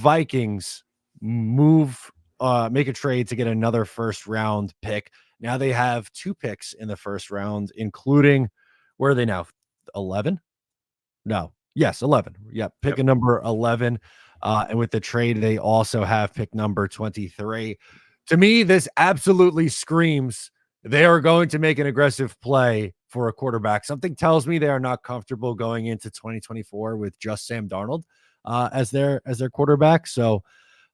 Vikings make a trade to get another first round pick. Now they have 2 picks in the first round, including where are they now? 11? No. Yes, 11. Yep. Pick Yep. a number 11. And with the trade, they also have pick number 23. To me, this absolutely screams they are going to make an aggressive play for a quarterback. Something tells me they are not comfortable going into 2024 with just Sam Darnold as their quarterback. So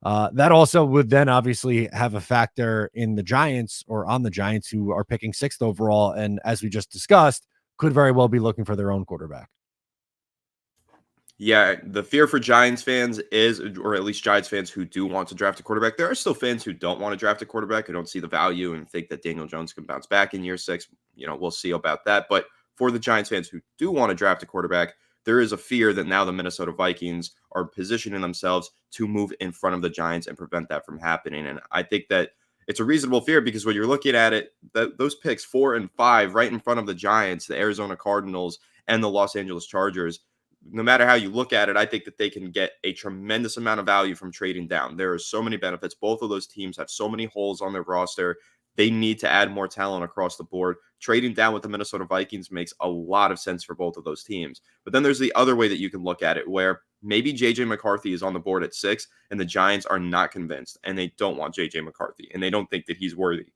that also would then obviously have a factor in the Giants or on the Giants, who are picking 6th overall. And as we just discussed, could very well be looking for their own quarterback. Yeah, the fear for Giants fans is, or at least Giants fans who do want to draft a quarterback. There are still fans who don't want to draft a quarterback, who don't see the value and think that Daniel Jones can bounce back in year 6. We'll see about that. But for the Giants fans who do want to draft a quarterback, there is a fear that now the Minnesota Vikings are positioning themselves to move in front of the Giants and prevent that from happening. And I think that it's a reasonable fear because when you're looking at it, those picks 4 and 5 right in front of the Giants, the Arizona Cardinals, and the Los Angeles Chargers, no matter how you look at it, I think that they can get a tremendous amount of value from trading down. There are so many benefits. Both of those teams have so many holes on their roster. They need to add more talent across the board. Trading down with the Minnesota Vikings makes a lot of sense for both of those teams. But then there's the other way that you can look at it, where maybe JJ McCarthy is on the board at 6 and the Giants are not convinced and they don't want JJ McCarthy and they don't think that he's worthy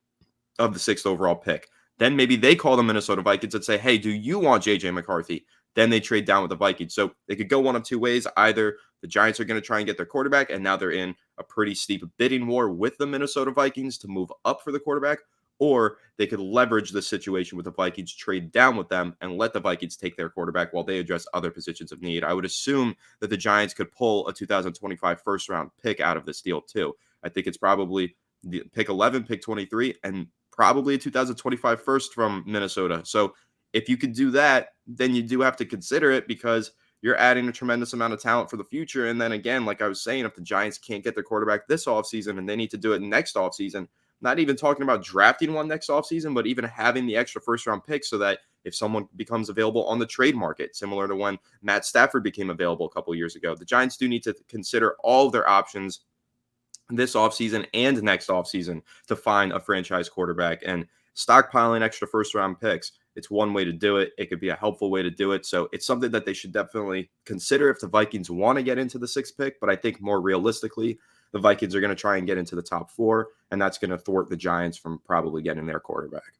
of the 6th overall pick. Then maybe they call the Minnesota Vikings and say, hey, do you want JJ McCarthy? Then they trade down with the Vikings. So they could go one of 2 ways. Either the Giants are going to try and get their quarterback, and now they're in a pretty steep bidding war with the Minnesota Vikings to move up for the quarterback, or they could leverage the situation with the Vikings, trade down with them, and let the Vikings take their quarterback while they address other positions of need. I would assume that the Giants could pull a 2025 first-round pick out of this deal too. I think it's probably the pick 11, pick 23, and probably a 2025 first from Minnesota. So if you could do that, then you do have to consider it because you're adding a tremendous amount of talent for the future. And then again, like I was saying, if the Giants can't get their quarterback this offseason and they need to do it next offseason, not even talking about drafting one next offseason, but even having the extra first round pick so that if someone becomes available on the trade market, similar to when Matt Stafford became available a couple of years ago, the Giants do need to consider all of their options this offseason and next offseason to find a franchise quarterback. And stockpiling extra first round picks, it's one way to do it. It could be a helpful way to do it. So it's something that they should definitely consider if the Vikings want to get into the 6th pick. But I think more realistically, the Vikings are going to try and get into the top 4, and that's going to thwart the Giants from probably getting their quarterback.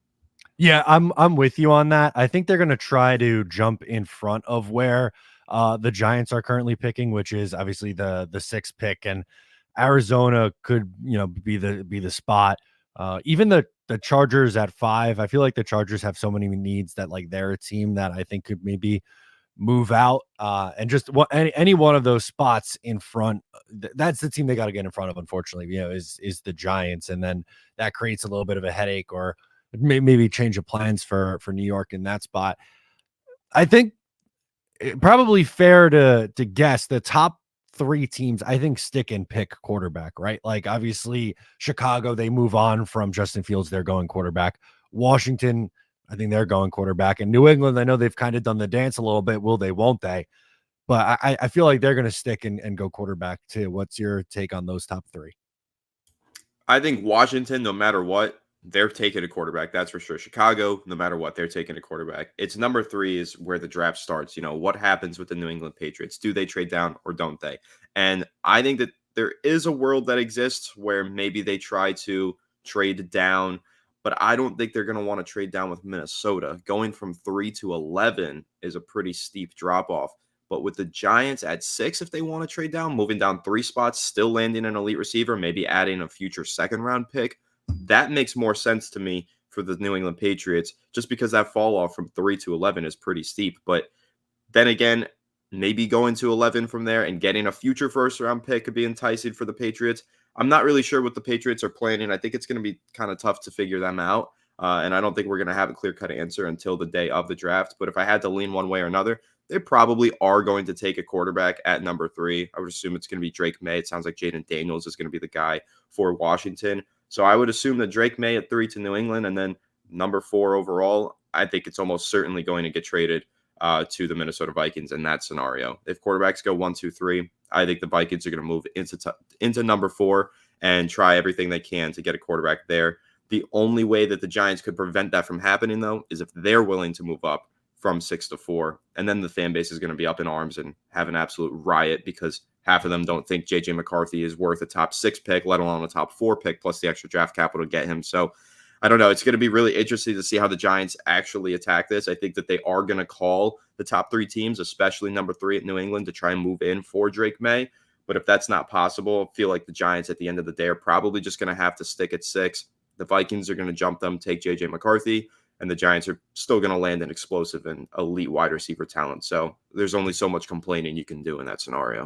Yeah, I'm with you on that. I think they're going to try to jump in front of where the Giants are currently picking, which is obviously the 6th pick, and Arizona could be the spot. Even the Chargers at 5. I feel like the Chargers have so many needs that like they're a team that I think could maybe move out and just any one of those spots in front. That's the team they got to get in front of. Unfortunately, is the Giants, and then that creates a little bit of a headache or maybe change of plans for New York in that spot. I think probably fair to guess the top 3 teams, I think, stick and pick quarterback, right? Like obviously Chicago, they move on from Justin Fields. They're going quarterback. Washington, I think they're going quarterback. And New England, I know they've kind of done the dance a little bit. Will they, won't they? But I feel like they're going to stick and go quarterback too. What's your take on those top 3? I think Washington, no matter what, they're taking a quarterback. That's for sure. Chicago, no matter what, they're taking a quarterback. It's number 3 is where the draft starts. What happens with the New England Patriots? Do they trade down or don't they? And I think that there is a world that exists where maybe they try to trade down, but I don't think they're going to want to trade down with Minnesota. Going from 3 to 11 is a pretty steep drop off. But with the Giants at 6, if they want to trade down, moving down 3 spots, still landing an elite receiver, maybe adding a future 2nd round pick, that makes more sense to me for the New England Patriots, just because that fall off from 3 to 11 is pretty steep. But then again, maybe going to 11 from there and getting a future first round pick could be enticing for the Patriots. I'm not really sure what the Patriots are planning. I think it's going to be kind of tough to figure them out. And I don't think we're going to have a clear-cut answer until the day of the draft. But if I had to lean one way or another, they probably are going to take a quarterback at number 3. I would assume it's going to be Drake May. It sounds like Jaden Daniels is going to be the guy for Washington. So I would assume that Drake May at 3 to New England, and then number 4 overall, I think it's almost certainly going to get traded to the Minnesota Vikings in that scenario. If quarterbacks go 1, 2, 3, I think the Vikings are going to move into number 4 and try everything they can to get a quarterback there. The only way that the Giants could prevent that from happening, though, is if they're willing to move up from 6 to 4, and then the fan base is going to be up in arms and have an absolute riot because half of them don't think JJ McCarthy is worth a top 6 pick, let alone a top 4 pick, plus the extra draft capital to get him. So I don't know. It's going to be really interesting to see how the Giants actually attack this. I think that they are going to call the top 3 teams, especially number 3 at New England, to try and move in for Drake May. But if that's not possible, I feel like the Giants at the end of the day are probably just going to have to stick at 6. The Vikings are going to jump them, take JJ McCarthy, and the Giants are still going to land an explosive and elite wide receiver talent. So there's only so much complaining you can do in that scenario.